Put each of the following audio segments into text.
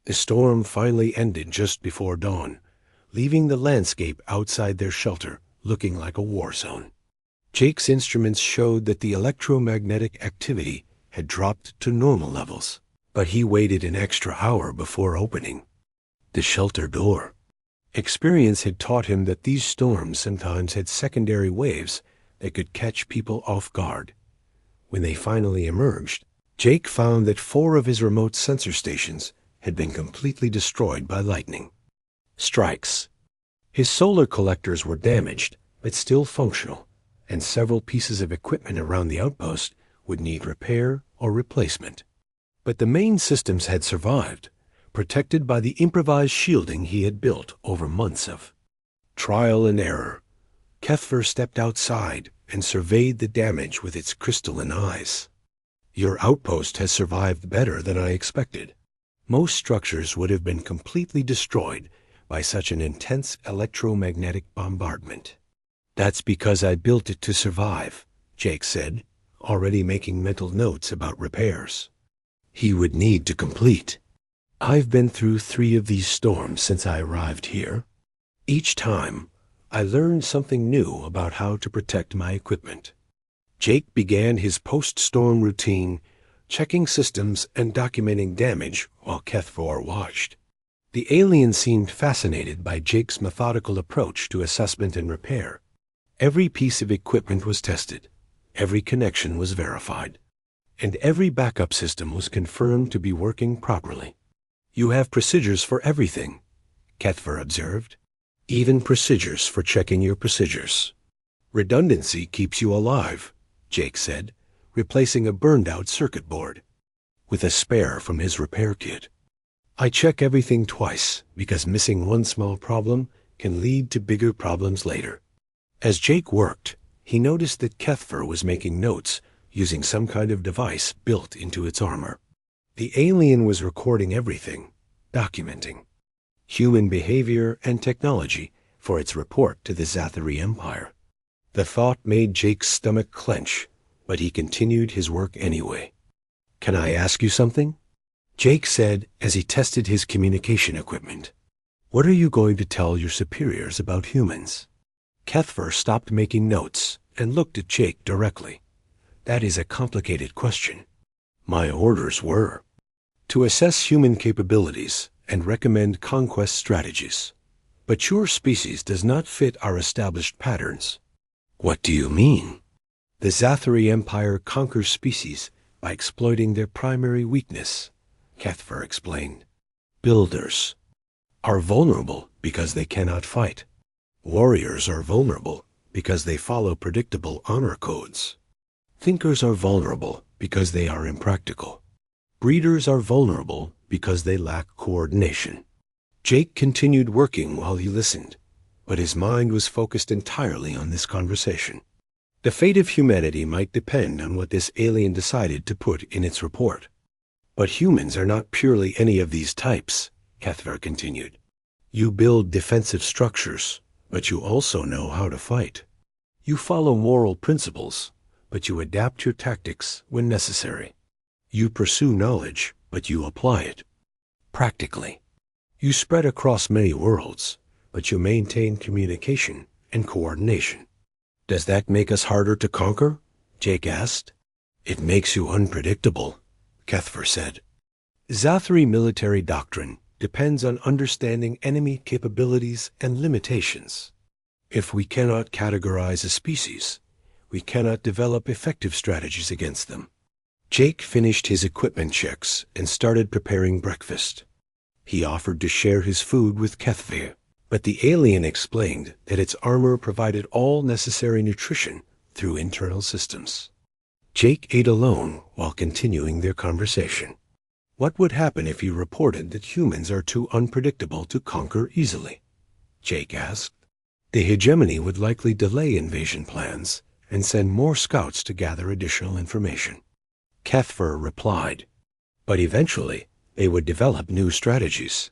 The storm finally ended just before dawn, leaving the landscape outside their shelter looking like a war zone. Jake's instruments showed that the electromagnetic activity had dropped to normal levels, but he waited an extra hour before opening the shelter door. Experience had taught him that these storms sometimes had secondary waves that could catch people off guard. When they finally emerged, Jake found that 4 of his remote sensor stations had been completely destroyed by lightning strikes. His solar collectors were damaged, but still functional, and several pieces of equipment around the outpost would need repair or replacement. But the main systems had survived, protected by the improvised shielding he had built over months of trial and error. Kethver stepped outside and surveyed the damage with its crystalline eyes. Your outpost has survived better than I expected. Most structures would have been completely destroyed by such an intense electromagnetic bombardment. That's because I built it to survive, Jake said, already making mental notes about repairs he would need to complete. I've been through 3 of these storms since I arrived here. Each time, I learned something new about how to protect my equipment. Jake began his post-storm routine, checking systems and documenting damage while Kethver watched. The alien seemed fascinated by Jake's methodical approach to assessment and repair. Every piece of equipment was tested, every connection was verified, and every backup system was confirmed to be working properly. You have procedures for everything, Kethver observed. Even procedures for checking your procedures. Redundancy keeps you alive, Jake said, replacing a burned-out circuit board with a spare from his repair kit. I check everything twice because missing one small problem can lead to bigger problems later. As Jake worked, he noticed that Kethver was making notes using some kind of device built into its armor. The alien was recording everything, documenting human behavior and technology for its report to the Zathari Empire. The thought made Jake's stomach clench, but he continued his work anyway. Can I ask you something? Jake said as he tested his communication equipment. What are you going to tell your superiors about humans? Kethver stopped making notes and looked at Jake directly. That is a complicated question. My orders were to assess human capabilities and recommend conquest strategies. But your species does not fit our established patterns. What do you mean? The Zathari Empire conquers species by exploiting their primary weakness, Kethver explained. Builders are vulnerable because they cannot fight. Warriors are vulnerable because they follow predictable honor codes. Thinkers are vulnerable because they are impractical. Breeders are vulnerable because they lack coordination. Jake continued working while he listened, but his mind was focused entirely on this conversation. The fate of humanity might depend on what this alien decided to put in its report. But humans are not purely any of these types, Kethver continued. You build defensive structures, but you also know how to fight. You follow moral principles, but you adapt your tactics when necessary. You pursue knowledge, but you apply it practically. You spread across many worlds, but you maintain communication and coordination. Does that make us harder to conquer? Jake asked. It makes you unpredictable, Kethver said. Zathari military doctrine depends on understanding enemy capabilities and limitations. If we cannot categorize a species, we cannot develop effective strategies against them. Jake finished his equipment checks and started preparing breakfast. He offered to share his food with Kethver, but the alien explained that its armor provided all necessary nutrition through internal systems. Jake ate alone while continuing their conversation. What would happen if you reported that humans are too unpredictable to conquer easily? Jake asked. The hegemony would likely delay invasion plans and send more scouts to gather additional information. Kethver replied, but eventually they would develop new strategies.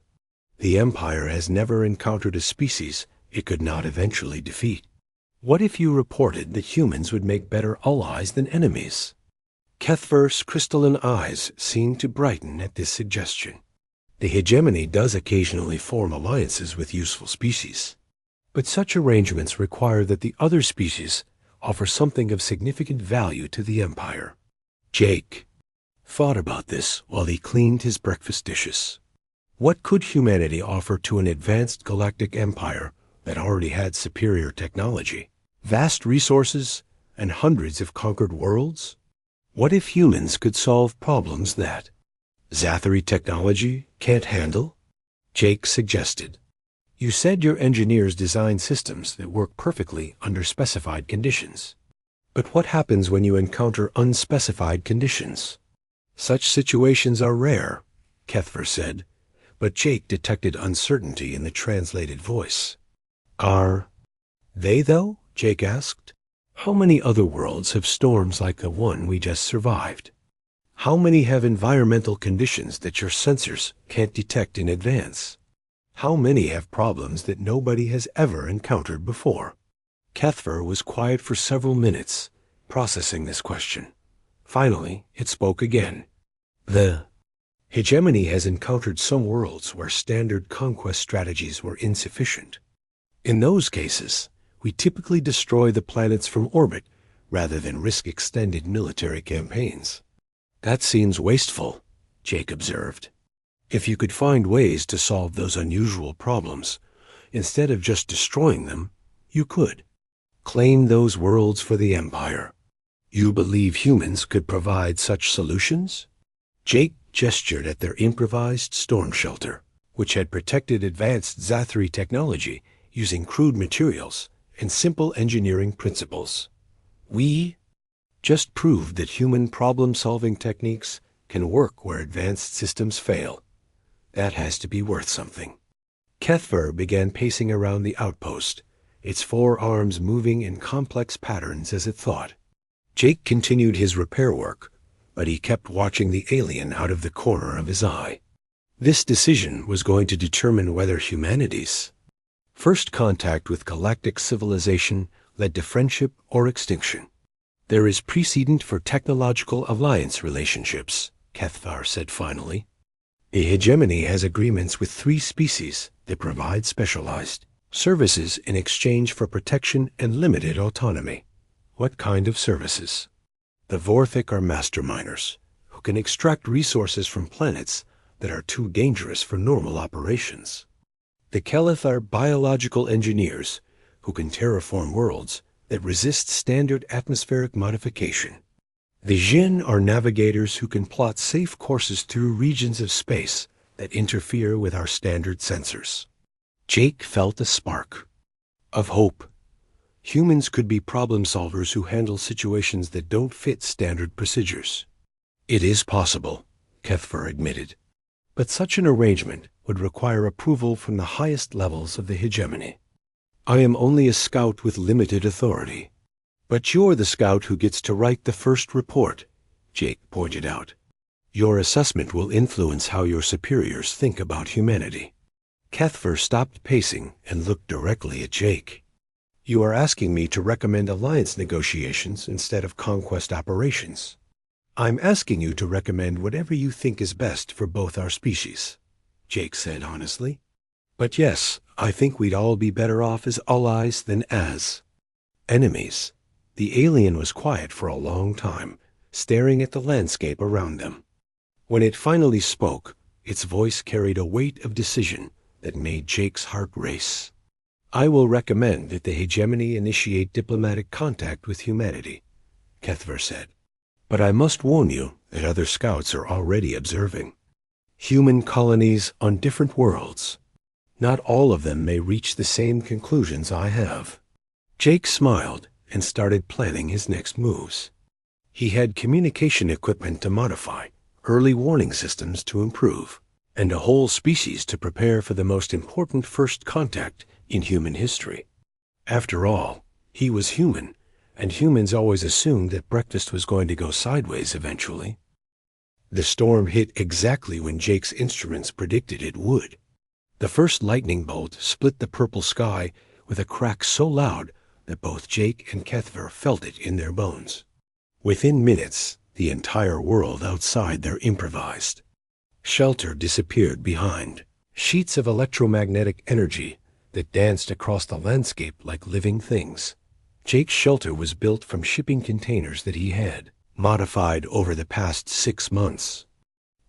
The Empire has never encountered a species it could not eventually defeat. What if you reported that humans would make better allies than enemies? Kethver's crystalline eyes seemed to brighten at this suggestion. The hegemony does occasionally form alliances with useful species, but such arrangements require that the other species offer something of significant value to the empire. Jake thought about this while he cleaned his breakfast dishes. What could humanity offer to an advanced galactic empire that already had superior technology, vast resources, and hundreds of conquered worlds? What if humans could solve problems that Zathary technology can't handle? Jake suggested. You said your engineers design systems that work perfectly under specified conditions. But what happens when you encounter unspecified conditions? Such situations are rare, Kethver said, but Jake detected uncertainty in the translated voice. Are they, though? Jake asked. How many other worlds have storms like the one we just survived? How many have environmental conditions that your sensors can't detect in advance? How many have problems that nobody has ever encountered before? Kethver was quiet for several minutes, processing this question. Finally, it spoke again. The hegemony has encountered some worlds where standard conquest strategies were insufficient. In those cases, we typically destroy the planets from orbit rather than risk extended military campaigns. That seems wasteful, Jake observed. If you could find ways to solve those unusual problems, instead of just destroying them, you could. Claim those worlds for the Empire. You believe humans could provide such solutions? Jake gestured at their improvised storm shelter, which had protected advanced Zathary technology using crude materials and simple engineering principles. We just proved that human problem-solving techniques can work where advanced systems fail. That has to be worth something. Kethver began pacing around the outpost, its four arms moving in complex patterns as it thought. Jake continued his repair work, but he kept watching the alien out of the corner of his eye. This decision was going to determine whether humanity's first contact with galactic civilization led to friendship or extinction. There is precedent for technological alliance relationships, Kethvar said finally. The hegemony has agreements with 3 species that provide specialized services in exchange for protection and limited autonomy. What kind of services? The Vorthic are master miners, who can extract resources from planets that are too dangerous for normal operations. The Keleth are biological engineers, who can terraform worlds that resist standard atmospheric modification. The Jinn are navigators who can plot safe courses through regions of space that interfere with our standard sensors. Jake felt a spark of hope. Humans could be problem solvers who handle situations that don't fit standard procedures. It is possible, Kethver admitted, but such an arrangement would require approval from the highest levels of the hegemony. I am only a scout with limited authority. But you're the scout who gets to write the first report, Jake pointed out. Your assessment will influence how your superiors think about humanity. Kethver stopped pacing and looked directly at Jake. You are asking me to recommend alliance negotiations instead of conquest operations. I'm asking you to recommend whatever you think is best for both our species, Jake said honestly. But yes, I think we'd all be better off as allies than as enemies. The alien was quiet for a long time, staring at the landscape around them. When it finally spoke, its voice carried a weight of decision that made Jake's heart race. I will recommend that the hegemony initiate diplomatic contact with humanity, Kethver said. But I must warn you that other scouts are already observing human colonies on different worlds. Not all of them may reach the same conclusions I have. Jake smiled and started planning his next moves. He had communication equipment to modify, early warning systems to improve, and a whole species to prepare for the most important first contact in human history. After all, he was human, and humans always assumed that breakfast was going to go sideways eventually. The storm hit exactly when Jake's instruments predicted it would. The first lightning bolt split the purple sky with a crack so loud that both Jake and Kethver felt it in their bones. Within minutes, the entire world outside their improvised Shelter disappeared behind. Sheets of electromagnetic energy that danced across the landscape like living things. Jake's shelter was built from shipping containers that he had modified over the past 6 months.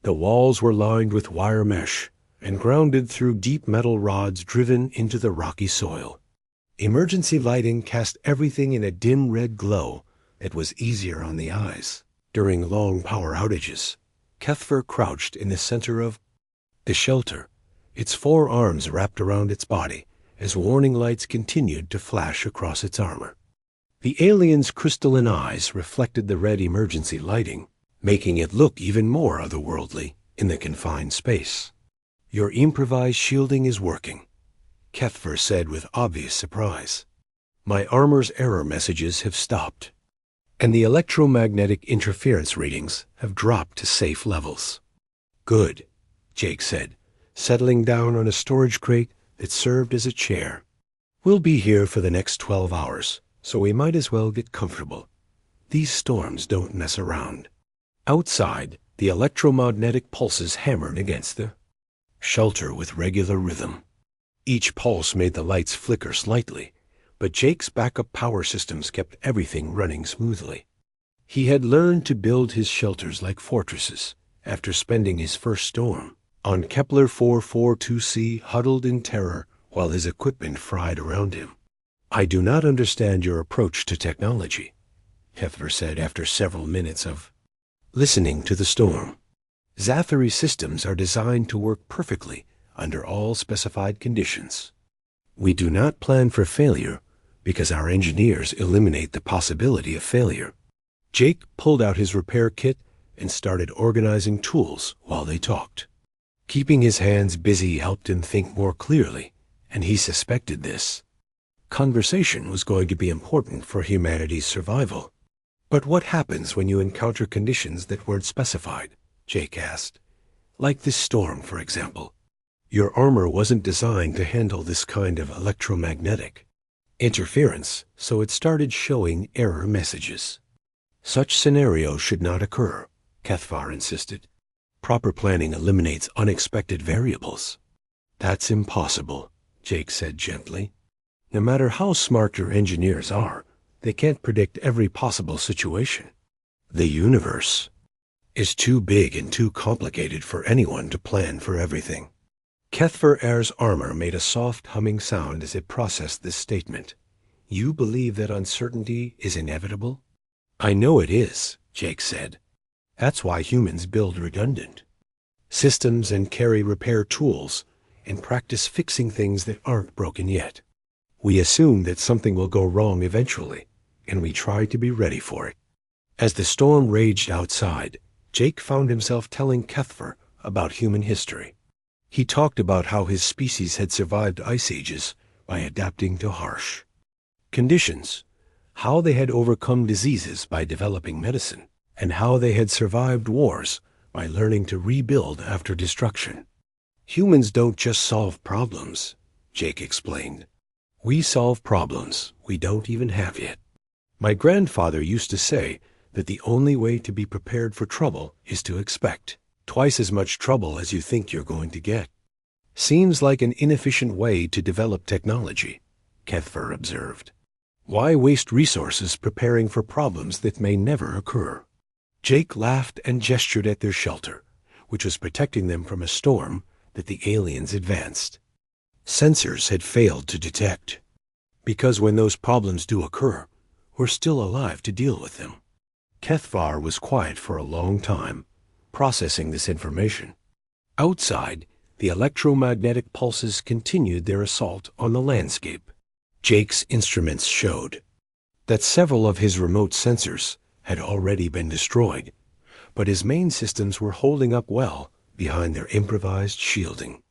The walls were lined with wire mesh and grounded through deep metal rods driven into the rocky soil. Emergency lighting cast everything in a dim red glow that was easier on the eyes. During long power outages, Kethfer crouched in the center of the shelter, its 4 arms wrapped around its body as warning lights continued to flash across its armor. The alien's crystalline eyes reflected the red emergency lighting, making it look even more otherworldly in the confined space. "Your improvised shielding is working," Kethfer said with obvious surprise. "My armor's error messages have stopped, and the electromagnetic interference readings have dropped to safe levels." "Good," Jake said, settling down on a storage crate that served as a chair. "We'll be here for the next 12 hours, so we might as well get comfortable. These storms don't mess around." Outside, the electromagnetic pulses hammered against the shelter with regular rhythm. Each pulse made the lights flicker slightly, but Jake's backup power systems kept everything running smoothly. He had learned to build his shelters like fortresses after spending his first storm on Kepler 442c, huddled in terror while his equipment fried around him. "I do not understand your approach to technology," Kethfer said after several minutes of listening to the storm. "Zathari systems are designed to work perfectly under all specified conditions. We do not plan for failure because our engineers eliminate the possibility of failure." Jake pulled out his repair kit and started organizing tools while they talked. Keeping his hands busy helped him think more clearly, and he suspected this. Conversation was going to be important for humanity's survival. "But what happens when you encounter conditions that weren't specified?" Jake asked. "Like this storm, for example. Your armor wasn't designed to handle this kind of electromagnetic interference, so it started showing error messages." "Such scenarios should not occur," Kethvar insisted. "Proper planning eliminates unexpected variables." "That's impossible," Jake said gently. "No matter how smart your engineers are, they can't predict every possible situation. The universe is too big and too complicated for anyone to plan for everything." Kethfer Air's armor made a soft humming sound as it processed this statement. "You believe that uncertainty is inevitable?" "I know it is," Jake said. "That's why humans build redundant systems and carry repair tools and practice fixing things that aren't broken yet. We assume that something will go wrong eventually, and we try to be ready for it." As the storm raged outside, Jake found himself telling Kethfer about human history. He talked about how his species had survived ice ages by adapting to harsh conditions, how they had overcome diseases by developing medicine, and how they had survived wars by learning to rebuild after destruction. "Humans don't just solve problems," Jake explained. "We solve problems we don't even have yet. My grandfather used to say that the only way to be prepared for trouble is to expect twice as much trouble as you think you're going to get." "Seems like an inefficient way to develop technology," Kethfer observed. "Why waste resources preparing for problems that may never occur?" Jake laughed and gestured at their shelter, which was protecting them from a storm that the aliens advanced. Sensors had failed to detect. Because when those problems do occur, we're still alive to deal with them. Kethvar was quiet for a long time, processing this information. Outside, the electromagnetic pulses continued their assault on the landscape. Jake's instruments showed that several of his remote sensors had already been destroyed, but his main systems were holding up well behind their improvised shielding.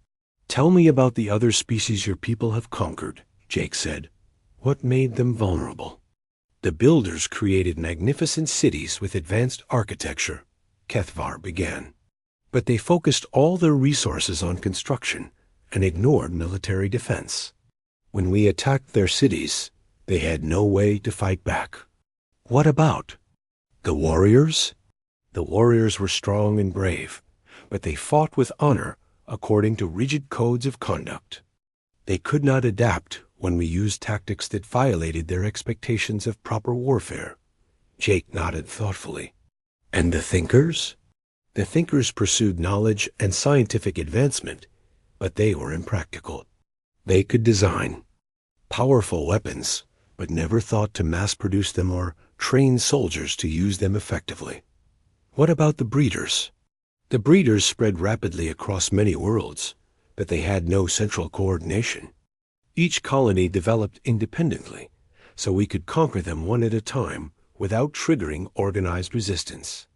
"Tell me about the other species your people have conquered," Jake said. "What made them vulnerable?" "The builders created magnificent cities with advanced architecture," Kethvar began. "But they focused all their resources on construction and ignored military defense. When we attacked their cities, they had no way to fight back." "What about the warriors?" "The warriors were strong and brave, but they fought with honor according to rigid codes of conduct. They could not adapt when we used tactics that violated their expectations of proper warfare. Jake nodded thoughtfully. And the thinkers? The thinkers pursued knowledge and scientific advancement, but they were impractical. They could design powerful weapons, but never thought to mass-produce them or train soldiers to use them effectively. What about the breeders? The breeders spread rapidly across many worlds, but they had no central coordination. Each colony developed independently, so we could conquer them one at a time without triggering organized resistance.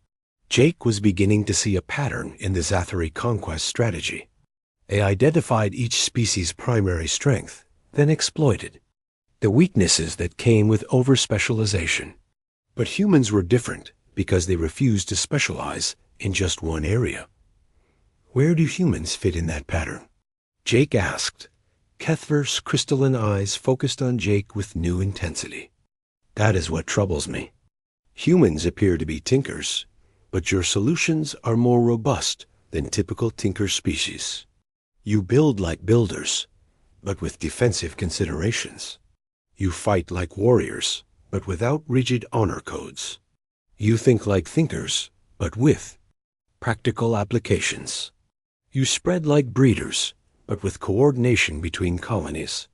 Jake was beginning to see a pattern in the Zathari conquest strategy. They identified each species' primary strength, then exploited the weaknesses that came with over-specialization. But humans were different because they refused to specialize in just one area. Where do humans fit in that pattern? Jake asked. Kethver's crystalline eyes focused on Jake with new intensity. That is what troubles me. Humans appear to be tinkers, but your solutions are more robust than typical tinker species. You build like builders, but with defensive considerations. You fight like warriors, but without rigid honor codes. You think like thinkers, but with practical applications. You spread like breeders, but with coordination between colonies.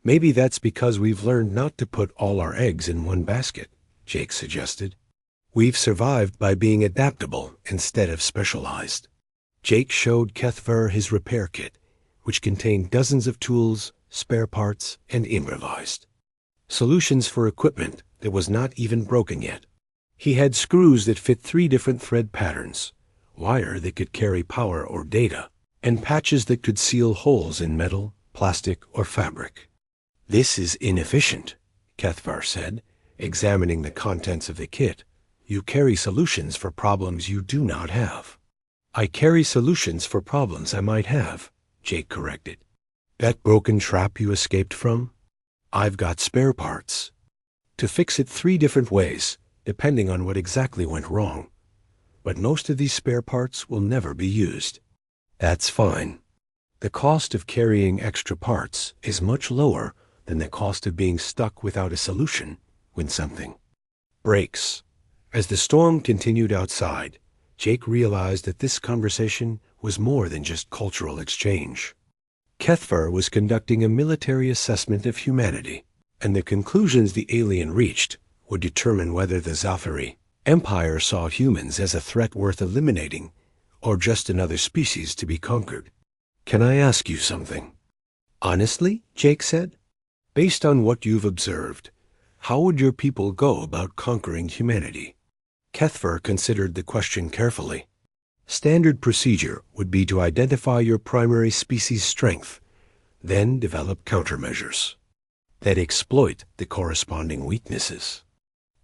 Maybe that's because we've learned not to put all our eggs in one basket, Jake suggested. We've survived by being adaptable instead of specialized. Jake showed Kethver his repair kit, which contained dozens of tools, spare parts, and improvised solutions for equipment that was not even broken yet. He had screws that fit 3 different thread patterns, wire that could carry power or data, and patches that could seal holes in metal, plastic, or fabric. This is inefficient, Kethvar said, examining the contents of the kit. You carry solutions for problems you do not have. I carry solutions for problems I might have, Jake corrected. That broken trap you escaped from? I've got spare parts. To fix it 3 different ways, depending on what exactly went wrong. But most of these spare parts will never be used. That's fine. The cost of carrying extra parts is much lower than the cost of being stuck without a solution when something breaks. As the storm continued outside, Jake realized that this conversation was more than just cultural exchange. Kethver was conducting a military assessment of humanity, and the conclusions the alien reached would determine whether the Zathari Empire saw humans as a threat worth eliminating or just another species to be conquered. Can I ask you something? Honestly, Jake said, based on what you've observed, how would your people go about conquering humanity? Kethver considered the question carefully. Standard procedure would be to identify your primary species' strength, then develop countermeasures that exploit the corresponding weaknesses.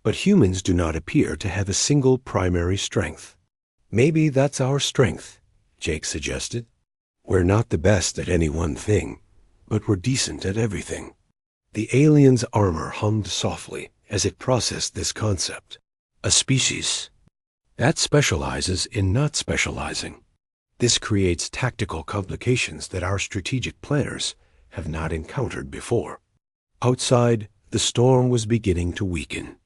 But humans do not appear to have a single primary strength. Maybe that's our strength, Jake suggested. We're not the best at any one thing, but we're decent at everything. The alien's armor hummed softly as it processed this concept. A species that specializes in not specializing. This creates tactical complications that our strategic planners have not encountered before. Outside, the storm was beginning to weaken.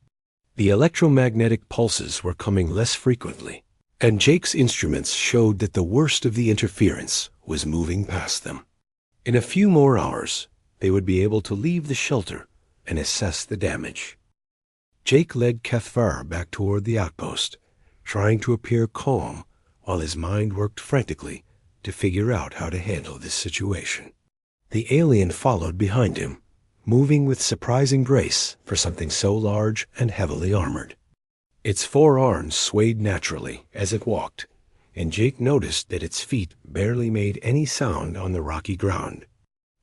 The electromagnetic pulses were coming less frequently, and Jake's instruments showed that the worst of the interference was moving past them. In a few more hours, they would be able to leave the shelter and assess the damage. Jake led Kethvar back toward the outpost, trying to appear calm while his mind worked frantically to figure out how to handle this situation. The alien followed behind him, moving with surprising grace for something so large and heavily armored. Its 4 arms swayed naturally as it walked, and Jake noticed that its feet barely made any sound on the rocky ground.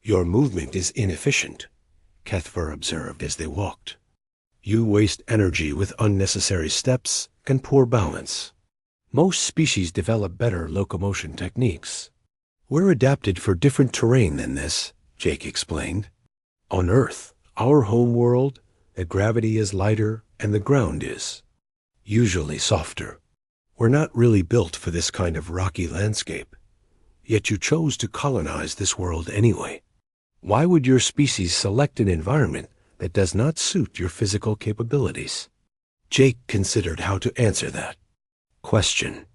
Your movement is inefficient, Kethvar observed as they walked. You waste energy with unnecessary steps and poor balance. Most species develop better locomotion techniques. We're adapted for different terrain than this, Jake explained. On Earth, our home world, the gravity is lighter and the ground is usually softer. We're not really built for this kind of rocky landscape. Yet you chose to colonize this world anyway. Why would your species select an environment that does not suit your physical capabilities? Jake considered how to answer that question.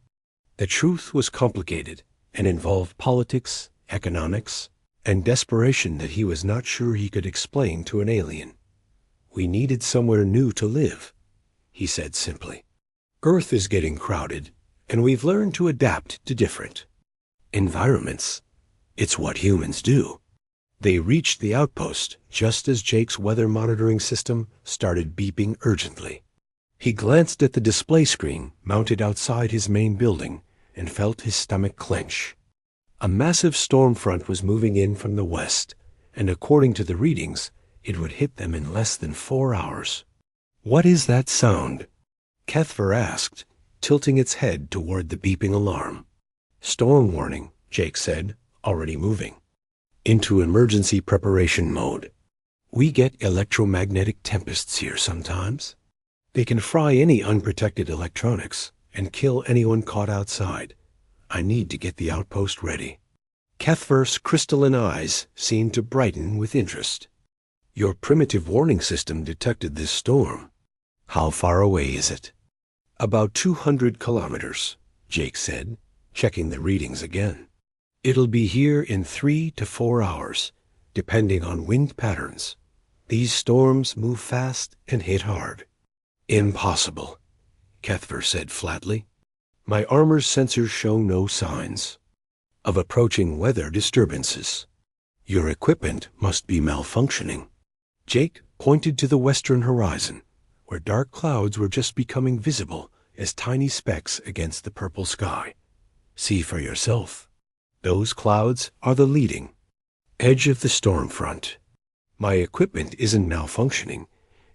The truth was complicated and involved politics, economics, and desperation that he was not sure he could explain to an alien. We needed somewhere new to live, he said simply. Earth is getting crowded, and we've learned to adapt to different environments. It's what humans do. They reached the outpost just as Jake's weather monitoring system started beeping urgently. He glanced at the display screen mounted outside his main building and felt his stomach clench. A massive storm front was moving in from the west, and according to the readings, it would hit them in less than 4 hours. What is that sound? Kethver asked, tilting its head toward the beeping alarm. Storm warning, Jake said, already moving into emergency preparation mode. We get electromagnetic tempests here sometimes. They can fry any unprotected electronics and kill anyone caught outside. I need to get the outpost ready. Kethver's crystalline eyes seemed to brighten with interest. Your primitive warning system detected this storm. How far away is it? About 200 kilometers, Jake said, checking the readings again. It'll be here in 3 to 4 hours, depending on wind patterns. These storms move fast and hit hard. Impossible, Kethver said flatly. My armor's sensors show no signs of approaching weather disturbances. Your equipment must be malfunctioning. Jake pointed to the western horizon, where dark clouds were just becoming visible as tiny specks against the purple sky. See for yourself. Those clouds are the leading edge of the storm front. My equipment isn't malfunctioning.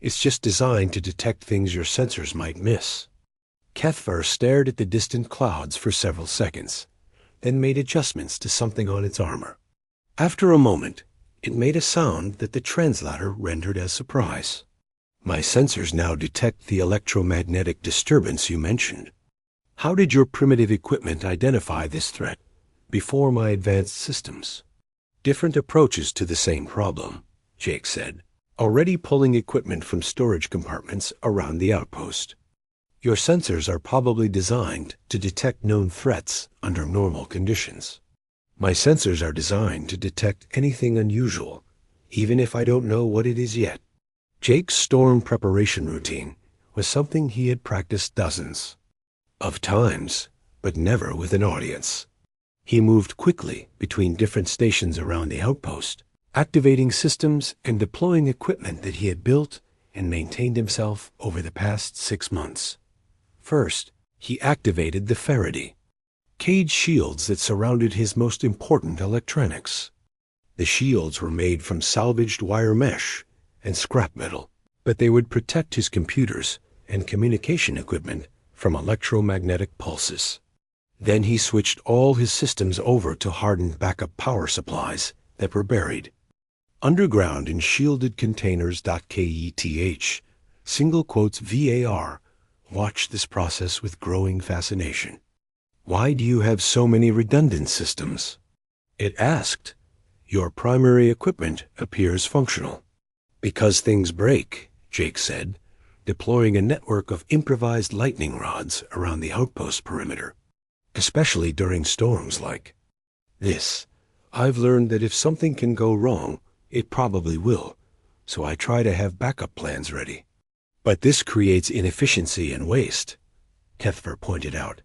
It's just designed to detect things your sensors might miss. Kethver stared at the distant clouds for several seconds, then made adjustments to something on its armor. After a moment, it made a sound that the translator rendered as surprise. My sensors now detect the electromagnetic disturbance you mentioned. How did your primitive equipment identify this threat before my advanced systems? Different approaches to the same problem, Jake said, already pulling equipment from storage compartments around the outpost. Your sensors are probably designed to detect known threats under normal conditions. My sensors are designed to detect anything unusual, even if I don't know what it is yet. Jake's storm preparation routine was something he had practiced dozens of times, but never with an audience. He moved quickly between different stations around the outpost, activating systems and deploying equipment that he had built and maintained himself over the past 6 months. First, he activated the Faraday cage shields that surrounded his most important electronics. The shields were made from salvaged wire mesh and scrap metal, but they would protect his computers and communication equipment from electromagnetic pulses. Then he switched all his systems over to hardened backup power supplies that were buried underground in shielded containers. Keth, single quotes VAR, watched this process with growing fascination. Why do you have so many redundant systems? It asked. Your primary equipment appears functional. Because things break, Jake said, deploying a network of improvised lightning rods around the outpost perimeter, especially during storms like this. I've learned that if something can go wrong, it probably will, so I try to have backup plans ready. But this creates inefficiency and waste, Kethver pointed out.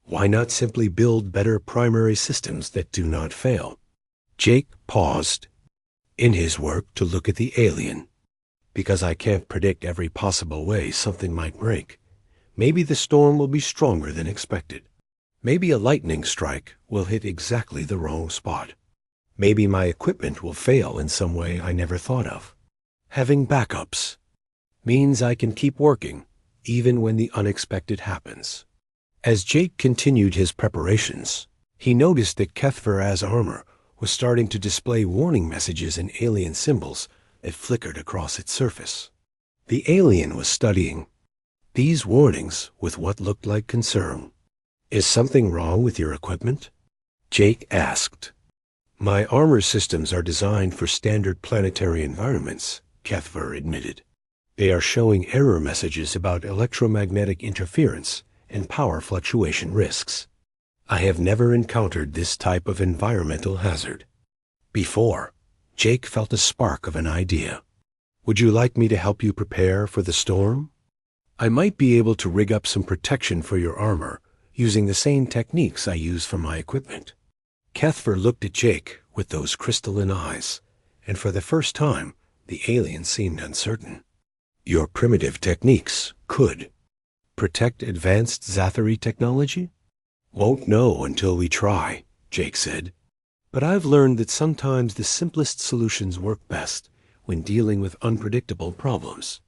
Why not simply build better primary systems that do not fail? Jake paused in his work to look at the alien. Because I can't predict every possible way something might break. Maybe the storm will be stronger than expected. Maybe a lightning strike will hit exactly the wrong spot. Maybe my equipment will fail in some way I never thought of. Having backups means I can keep working, even when the unexpected happens. As Jake continued his preparations, he noticed that Kethver's armor was starting to display warning messages and alien symbols that flickered across its surface. The alien was studying these warnings with what looked like concern. Is something wrong with your equipment? Jake asked. My armor systems are designed for standard planetary environments, Kethver admitted. They are showing error messages about electromagnetic interference and power fluctuation risks. I have never encountered this type of environmental hazard before. Jake felt a spark of an idea. Would you like me to help you prepare for the storm? I might be able to rig up some protection for your armor using the same techniques I use for my equipment. Kethver looked at Jake with those crystalline eyes, and for the first time, the alien seemed uncertain. Your primitive techniques could protect advanced Zathari technology? Won't know until we try, Jake said. But I've learned that sometimes the simplest solutions work best when dealing with unpredictable problems.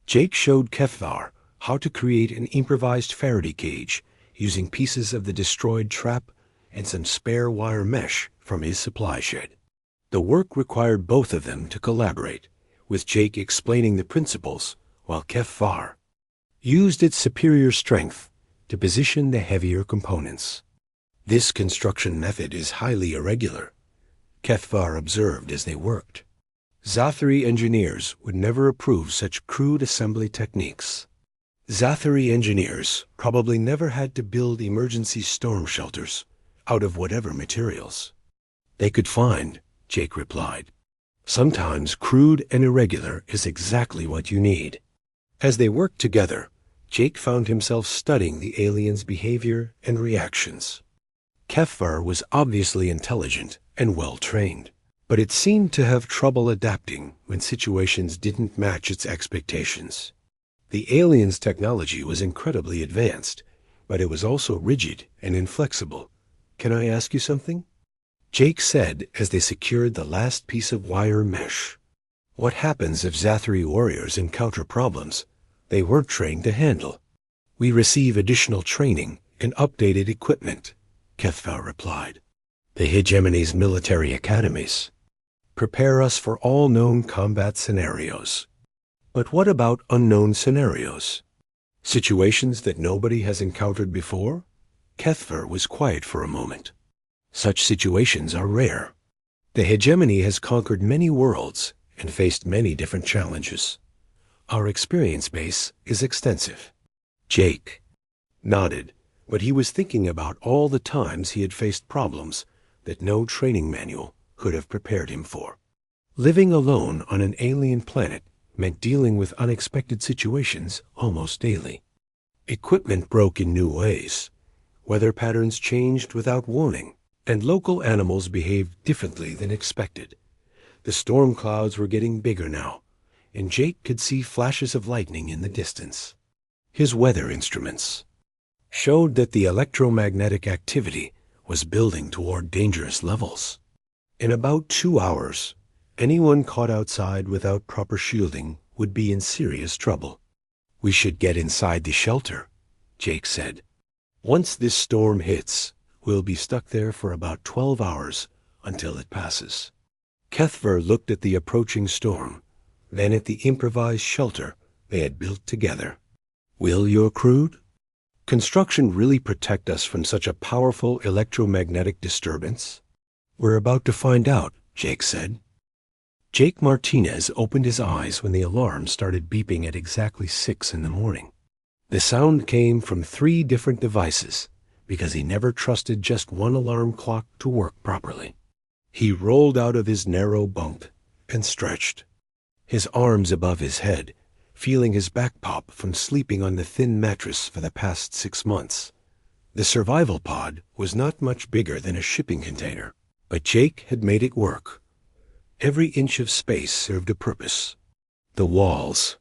Jake showed Kethvar how to create an improvised Faraday cage using pieces of the destroyed trap and some spare wire mesh from his supply shed. The work required both of them to collaborate, with Jake explaining the principles while Kethvar used its superior strength to position the heavier components. This construction method is highly irregular, Kethvar observed as they worked. Zathari engineers would never approve such crude assembly techniques. Zathari engineers probably never had to build emergency storm shelters out of whatever materials they could find, Jake replied. Sometimes crude and irregular is exactly what you need. As they worked together, Jake found himself studying the aliens' behavior and reactions. Kethvar was obviously intelligent and well-trained, but it seemed to have trouble adapting when situations didn't match its expectations. The aliens' technology was incredibly advanced, but it was also rigid and inflexible. Can I ask you something? Jake said as they secured the last piece of wire mesh. What happens if Zathari warriors encounter problems they weren't trained to handle? We receive additional training and updated equipment, Kethvar replied. The hegemony's military academies prepare us for all known combat scenarios. But what about unknown scenarios? Situations that nobody has encountered before? Kethvar was quiet for a moment. Such situations are rare. The hegemony has conquered many worlds and faced many different challenges. Our experience base is extensive. Jake nodded, but he was thinking about all the times he had faced problems that no training manual could have prepared him for. Living alone on an alien planet meant dealing with unexpected situations almost daily. Equipment broke in new ways. Weather patterns changed without warning, and local animals behaved differently than expected. The storm clouds were getting bigger now, and Jake could see flashes of lightning in the distance. His weather instruments showed that the electromagnetic activity was building toward dangerous levels. In about 2 hours, anyone caught outside without proper shielding would be in serious trouble. We should get inside the shelter, Jake said. Once this storm hits, we'll be stuck there for about 12 hours until it passes. Kethvar looked at the approaching storm, then at the improvised shelter they had built together. Will your crude construction really protect us from such a powerful electromagnetic disturbance? We're about to find out, Jake said. Jake Martinez opened his eyes when the alarm started beeping at exactly 6 in the morning. The sound came from 3 different devices because he never trusted just one alarm clock to work properly. He rolled out of his narrow bunk and stretched, his arms above his head, feeling his back pop from sleeping on the thin mattress for the past 6 months. The survival pod was not much bigger than a shipping container, but Jake had made it work. Every inch of space served a purpose. The walls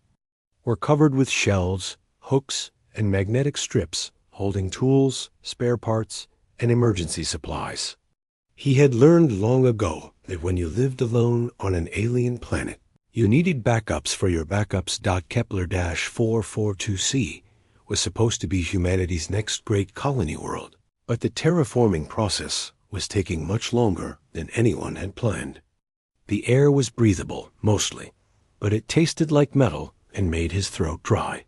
were covered with shelves, hooks, and magnetic strips holding tools, spare parts, and emergency supplies. He had learned long ago that when you lived alone on an alien planet, you needed backups for your backups. Kepler-442c was supposed to be humanity's next great colony world, but the terraforming process was taking much longer than anyone had planned. The air was breathable, mostly, but it tasted like metal and made his throat dry.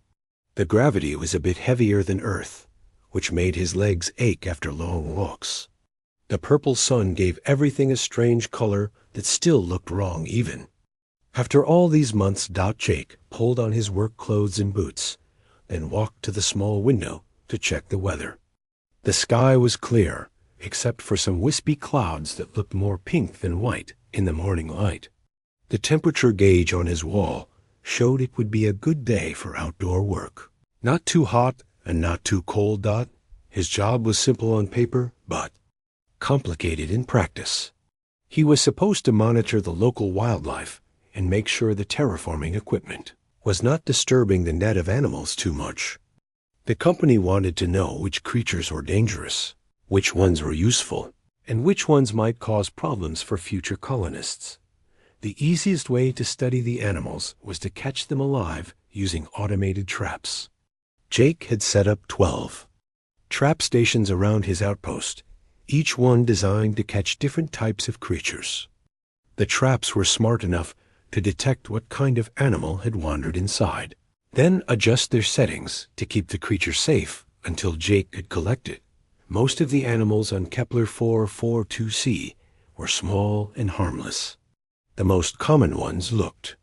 The gravity was a bit heavier than Earth, which made his legs ache after long walks. The purple sun gave everything a strange color that still looked wrong even. After all these months, Jake pulled on his work clothes and boots, then walked to the small window to check the weather. The sky was clear, except for some wispy clouds that looked more pink than white in the morning light. The temperature gauge on his wall showed it would be a good day for outdoor work. Not too hot and not too cold. His job was simple on paper, but complicated in practice. He was supposed to monitor the local wildlife and make sure the terraforming equipment was not disturbing the native animals too much. The company wanted to know which creatures were dangerous, which ones were useful, and which ones might cause problems for future colonists. The easiest way to study the animals was to catch them alive using automated traps. Jake had set up 12 trap stations around his outpost, each one designed to catch different types of creatures. The traps were smart enough to detect what kind of animal had wandered inside, then adjust their settings to keep the creature safe until Jake could collect it. Most of the animals on Kepler 442c were small and harmless. The most common ones looked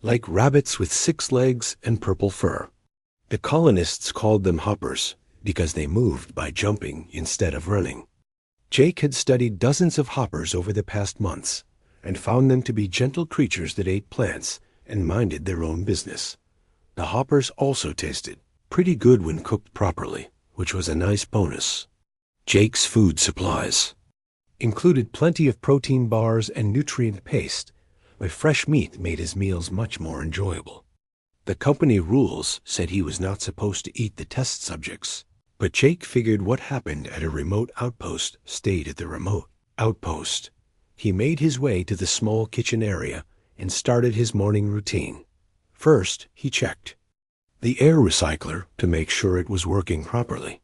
like rabbits with 6 legs and purple fur. The colonists called them hoppers because they moved by jumping instead of running. Jake had studied dozens of hoppers over the past months and found them to be gentle creatures that ate plants and minded their own business. The hoppers also tasted pretty good when cooked properly, which was a nice bonus. Jake's food supplies included plenty of protein bars and nutrient paste, but fresh meat made his meals much more enjoyable. The company rules said he was not supposed to eat the test subjects, but Jake figured what happened at a remote outpost stayed at the remote outpost. He made his way to the small kitchen area and started his morning routine. First, he checked the air recycler to make sure it was working properly.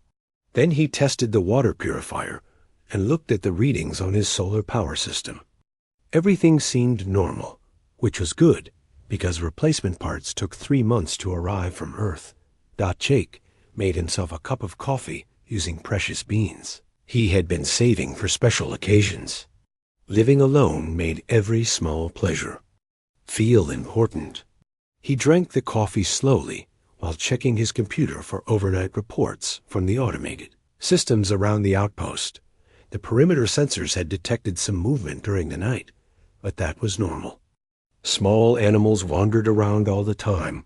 Then he tested the water purifier and looked at the readings on his solar power system. Everything seemed normal, which was good because replacement parts took 3 months to arrive from Earth. Jake made himself a cup of coffee using precious beans he had been saving for special occasions. Living alone made every small pleasure feel important. He drank the coffee slowly while checking his computer for overnight reports from the automated systems around the outpost. The perimeter sensors had detected some movement during the night, but that was normal. Small animals wandered around all the time,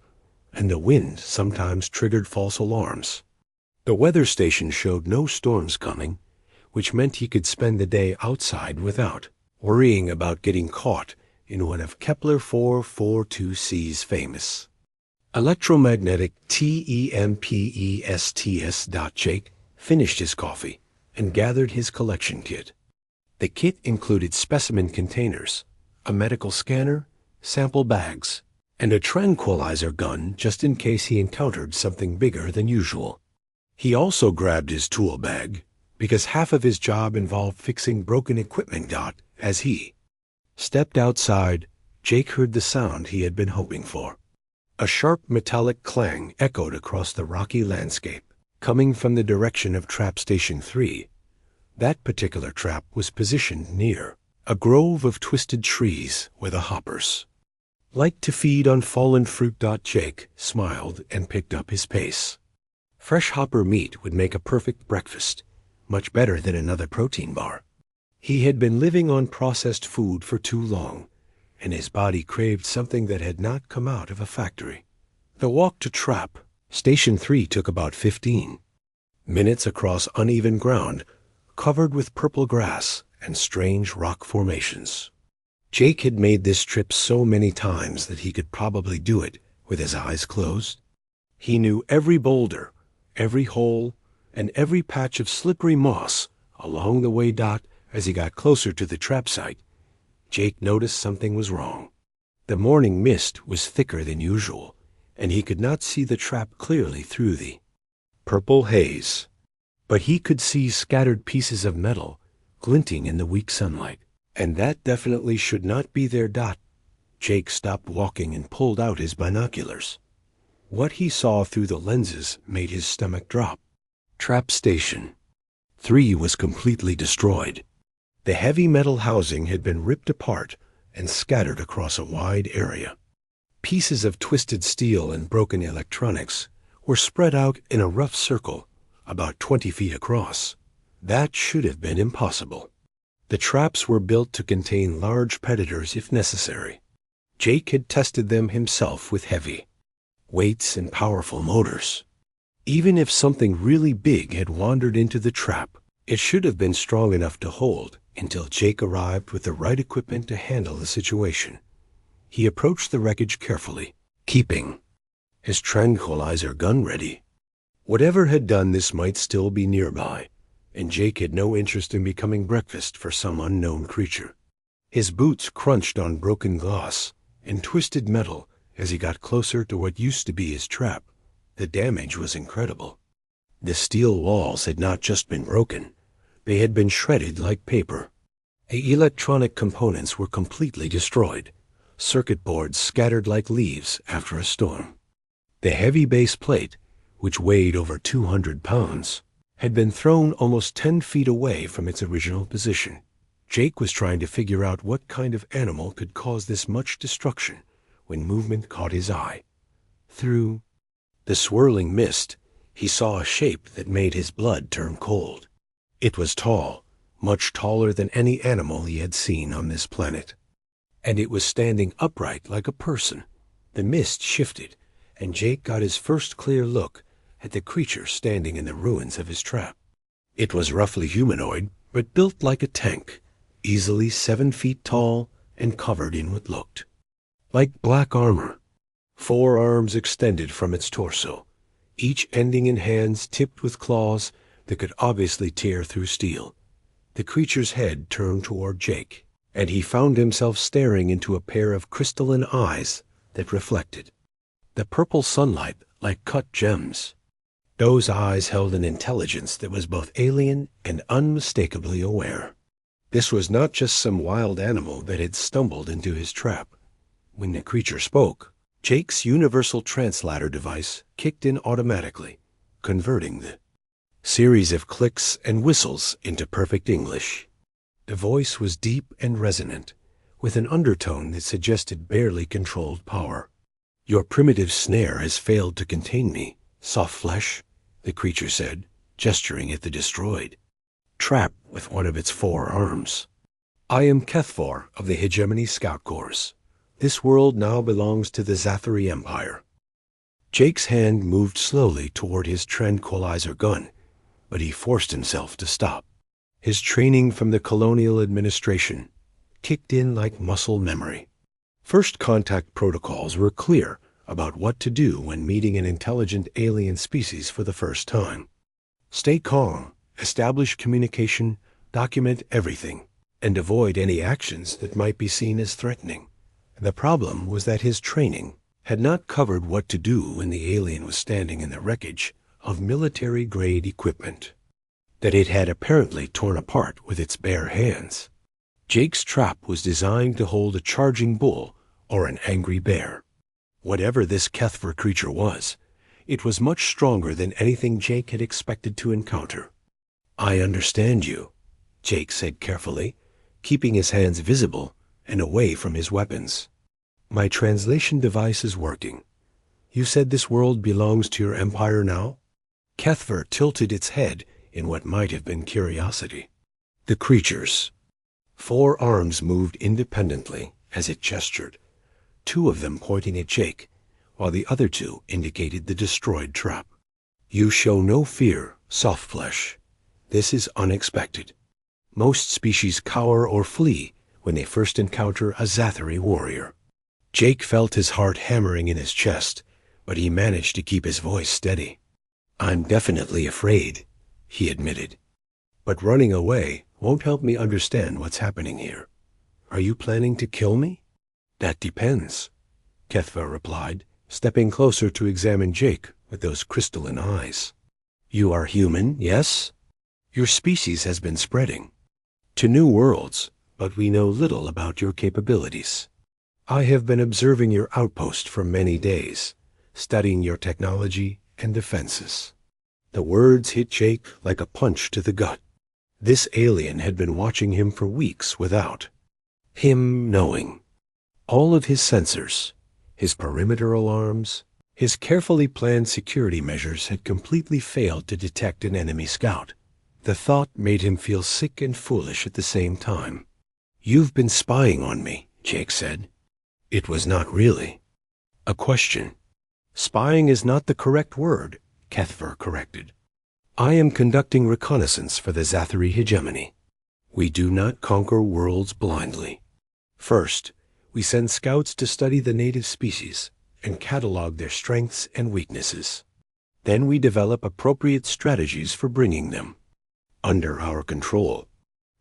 and the wind sometimes triggered false alarms. The weather station showed no storms coming, which meant he could spend the day outside without worrying about getting caught in one of Kepler 442c's famous electromagnetic TEMPESTS. Jake finished his coffee and gathered his collection kit. The kit included specimen containers, a medical scanner, sample bags, and a tranquilizer gun just in case he encountered something bigger than usual. He also grabbed his tool bag because half of his job involved fixing broken equipment. As he stepped outside, Jake heard the sound he had been hoping for. A sharp metallic clang echoed across the rocky landscape, coming from the direction of Trap Station 3. That particular trap was positioned near a grove of twisted trees where the hoppers liked to feed on fallen fruit. Jake smiled and picked up his pace. Fresh hopper meat would make a perfect breakfast, much better than another protein bar. He had been living on processed food for too long, and his body craved something that had not come out of a factory. The walk to Trap Station 3 took about 15 minutes across uneven ground, covered with purple grass and strange rock formations. Jake had made this trip so many times that he could probably do it with his eyes closed. He knew every boulder, every hole, and every patch of slippery moss along the way. As he got closer to the trap site, Jake noticed something was wrong. The morning mist was thicker than usual, and he could not see the trap clearly through the purple haze. But he could see scattered pieces of metal glinting in the weak sunlight, and that definitely should not be there. Jake stopped walking and pulled out his binoculars. What he saw through the lenses made his stomach drop. Trap Station 3 was completely destroyed. The heavy metal housing had been ripped apart and scattered across a wide area. Pieces of twisted steel and broken electronics were spread out in a rough circle about 20 feet across. That should have been impossible. The traps were built to contain large predators if necessary. Jake had tested them himself with heavy weights and powerful motors. Even if something really big had wandered into the trap, it should have been strong enough to hold until Jake arrived with the right equipment to handle the situation. He approached the wreckage carefully, keeping his tranquilizer gun ready. Whatever had done this might still be nearby, and Jake had no interest in becoming breakfast for some unknown creature. His boots crunched on broken glass and twisted metal as he got closer to what used to be his trap. The damage was incredible. The steel walls had not just been broken, they had been shredded like paper. The electronic components were completely destroyed, circuit boards scattered like leaves after a storm. The heavy base plate, which weighed over 200 pounds, had been thrown almost 10 feet away from its original position. Jake was trying to figure out what kind of animal could cause this much destruction when movement caught his eye. Through the swirling mist, he saw a shape that made his blood turn cold. It was tall, much taller than any animal he had seen on this planet. And it was standing upright like a person. The mist shifted, and Jake got his first clear look at the creature standing in the ruins of his trap. It was roughly humanoid, but built like a tank, easily 7 feet tall and covered in what looked like black armor. 4 arms extended from its torso, each ending in hands tipped with claws that could obviously tear through steel. The creature's head turned toward Jake, and he found himself staring into a pair of crystalline eyes that reflected the purple sunlight like cut gems. Those eyes held an intelligence that was both alien and unmistakably aware. This was not just some wild animal that had stumbled into his trap. When the creature spoke, Jake's universal translator device kicked in automatically, converting the series of clicks and whistles into perfect English. The voice was deep and resonant, with an undertone that suggested barely controlled power. "Your primitive snare has failed to contain me, soft flesh," the creature said, gesturing at the destroyed trap with one of its 4 arms. "I am Kethfor of the Hegemony Scout Corps. This world now belongs to the Zathari Empire." Jake's hand moved slowly toward his tranquilizer gun, but he forced himself to stop. His training from the colonial administration kicked in like muscle memory. First contact protocols were clear about what to do when meeting an intelligent alien species for the first time. Stay calm, establish communication, document everything, and avoid any actions that might be seen as threatening. The problem was that his training had not covered what to do when the alien was standing in the wreckage of military-grade equipment that it had apparently torn apart with its bare hands. Jake's trap was designed to hold a charging bull or an angry bear. Whatever this Kethver creature was, it was much stronger than anything Jake had expected to encounter. "I understand you," Jake said carefully, keeping his hands visible and away from his weapons. "My translation device is working. You said this world belongs to your empire now?" Kethver tilted its head in what might have been curiosity. The creature's 4 arms moved independently as it gestured, 2 of them pointing at Jake, while the other 2 indicated the destroyed trap. "You show no fear, soft flesh. This is unexpected. Most species cower or flee when they first encounter a Zathari warrior." Jake felt his heart hammering in his chest, but he managed to keep his voice steady. "I'm definitely afraid," he admitted. "But running away won't help me understand what's happening here. Are you planning to kill me?" "That depends," Kethva replied, stepping closer to examine Jake with those crystalline eyes. "You are human, yes? Your species has been spreading to new worlds, but we know little about your capabilities. I have been observing your outpost for many days, studying your technology and defenses. The words hit Jake like a punch to the gut. This alien had been watching him for weeks without him knowing. All of his sensors, his perimeter alarms, his carefully planned security measures had completely failed to detect an enemy scout. The thought made him feel sick and foolish at the same time. "You've been spying on me," Jake said. It was not really a question. "Spying is not the correct word," Kethver corrected. "I am conducting reconnaissance for the Zathari hegemony. We do not conquer worlds blindly. First, we send scouts to study the native species and catalog their strengths and weaknesses. Then we develop appropriate strategies for bringing them under our control."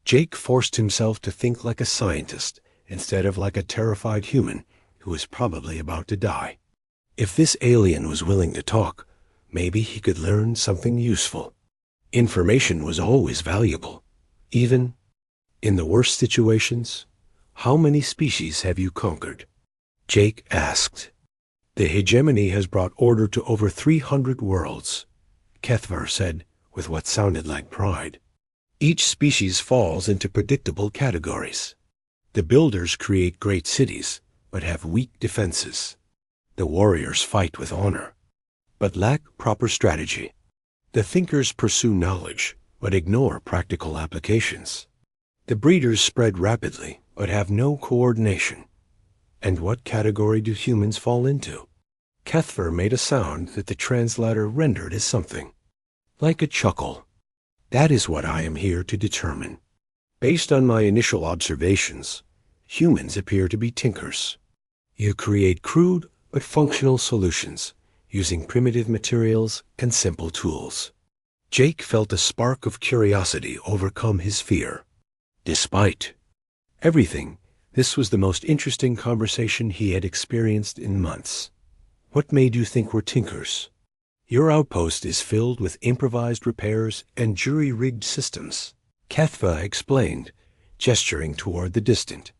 Jake forced himself to think like a scientist instead of like a terrified human who was probably about to die. If this alien was willing to talk, maybe he could learn something useful. Information was always valuable, even in the worst situations. "How many species have you conquered?" Jake asked. "The hegemony has brought order to over 300 worlds," Kethver said with what sounded like pride. "Each species falls into predictable categories. The builders create great cities, but have weak defenses. The warriors fight with honor, but lack proper strategy. The thinkers pursue knowledge, but ignore practical applications. The breeders spread rapidly, but have no coordination. And what category do humans fall into?" Kethver made a sound that the translator rendered as something like a chuckle. "That is what I am here to determine. Based on my initial observations, humans appear to be tinkers. You create crude but functional solutions using primitive materials and simple tools." Jake felt a spark of curiosity overcome his fear. Despite everything, this was the most interesting conversation he had experienced in months. "What made you think we're tinkers?" "Your outpost is filled with improvised repairs and jury-rigged systems," Kethva explained, gesturing toward the distant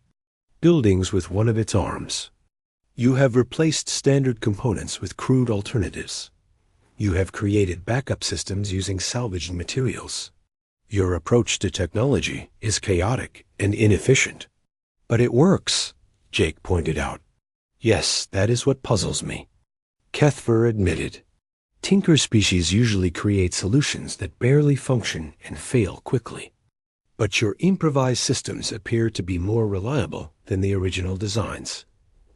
buildings with one of its arms. "You have replaced standard components with crude alternatives. You have created backup systems using salvaged materials. Your approach to technology is chaotic and inefficient." "But it works," Jake pointed out. "Yes, that is what puzzles me," Kethver admitted. "Tinker species usually create solutions that barely function and fail quickly. But your improvised systems appear to be more reliable than the original designs.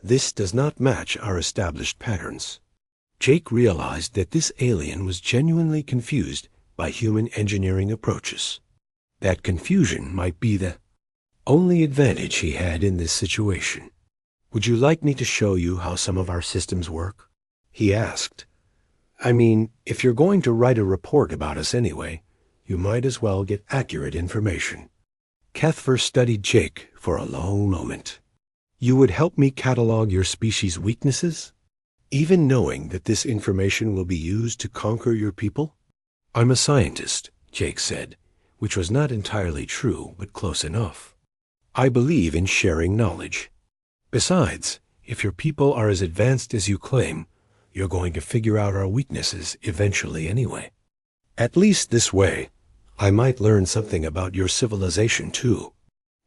This does not match our established patterns." Jake realized that this alien was genuinely confused by human engineering approaches. That confusion might be the only advantage he had in this situation. "Would you like me to show you how some of our systems work?" he asked. "I mean, if you're going to write a report about us anyway, you might as well get accurate information." Kethver studied Jake for a long moment. "You would help me catalog your species' weaknesses, even knowing that this information will be used to conquer your people?" "I'm a scientist," Jake said, which was not entirely true, but close enough. "I believe in sharing knowledge. Besides, if your people are as advanced as you claim, you're going to figure out our weaknesses eventually anyway. At least this way, I might learn something about your civilization too."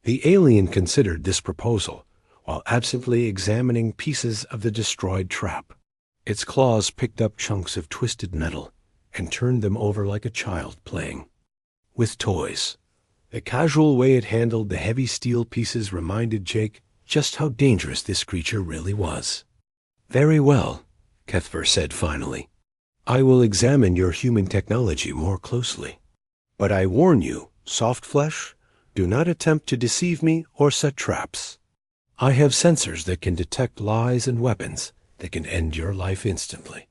The alien considered this proposal while absently examining pieces of the destroyed trap. Its claws picked up chunks of twisted metal and turned them over like a child playing with toys. The casual way it handled the heavy steel pieces reminded Jake just how dangerous this creature really was. "Very well," Kethver said finally. "I will examine your human technology more closely. But I warn you, soft flesh, do not attempt to deceive me or set traps. I have sensors that can detect lies and weapons that can end your life instantly."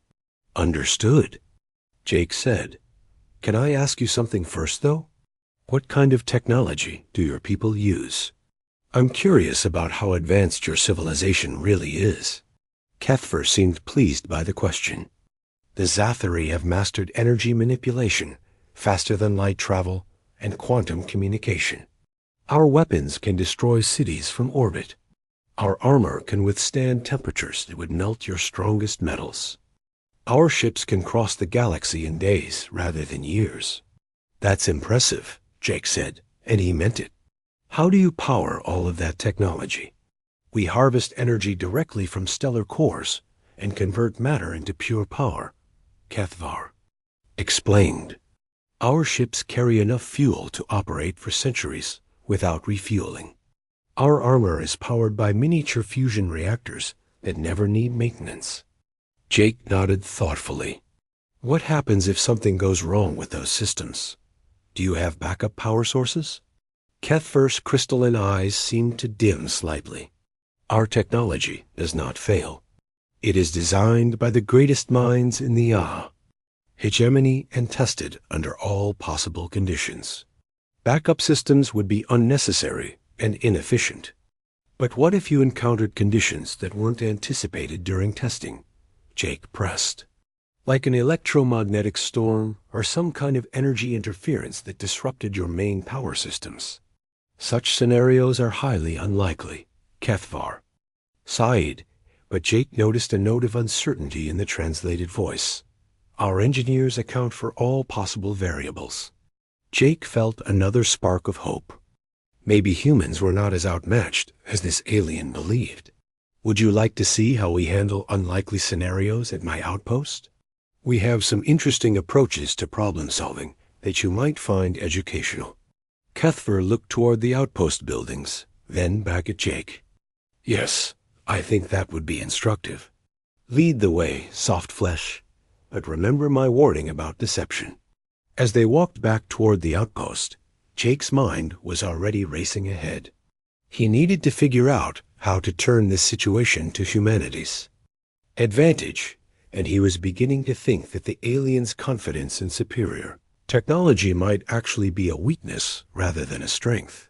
"Understood," Jake said. "Can I ask you something first, though? What kind of technology do your people use? I'm curious about how advanced your civilization really is." Kethver seemed pleased by the question. "The Zathari have mastered energy manipulation, faster than light travel, and quantum communication. Our weapons can destroy cities from orbit. Our armor can withstand temperatures that would melt your strongest metals. Our ships can cross the galaxy in days rather than years. That's impressive, Jake said, and he meant it. How do you power all of that technology? We harvest energy directly from stellar cores and convert matter into pure power, Cathvar explained. Our ships carry enough fuel to operate for centuries without refueling. Our armor is powered by miniature fusion reactors that never need maintenance. Jake nodded thoughtfully. What happens if something goes wrong with those systems? Do you have backup power sources? Cathvar's crystalline eyes seemed to dim slightly. Our technology does not fail. It is designed by the greatest minds in the hegemony and tested under all possible conditions. Backup systems would be unnecessary and inefficient. But what if you encountered conditions that weren't anticipated during testing? Jake pressed. Like an electromagnetic storm or some kind of energy interference that disrupted your main power systems. Such scenarios are highly unlikely, Cathvar sighed, but Jake noticed a note of uncertainty in the translated voice. Our engineers account for all possible variables. Jake felt another spark of hope. Maybe humans were not as outmatched as this alien believed. Would you like to see how we handle unlikely scenarios at my outpost? We have some interesting approaches to problem solving that you might find educational. Cathvar looked toward the outpost buildings, then back at Jake. Yes, I think that would be instructive. Lead the way, soft flesh, but remember my warning about deception. As they walked back toward the outpost, Jake's mind was already racing ahead. He needed to figure out how to turn this situation to humanity's advantage, and he was beginning to think that the aliens' confidence in superior technology might actually be a weakness rather than a strength.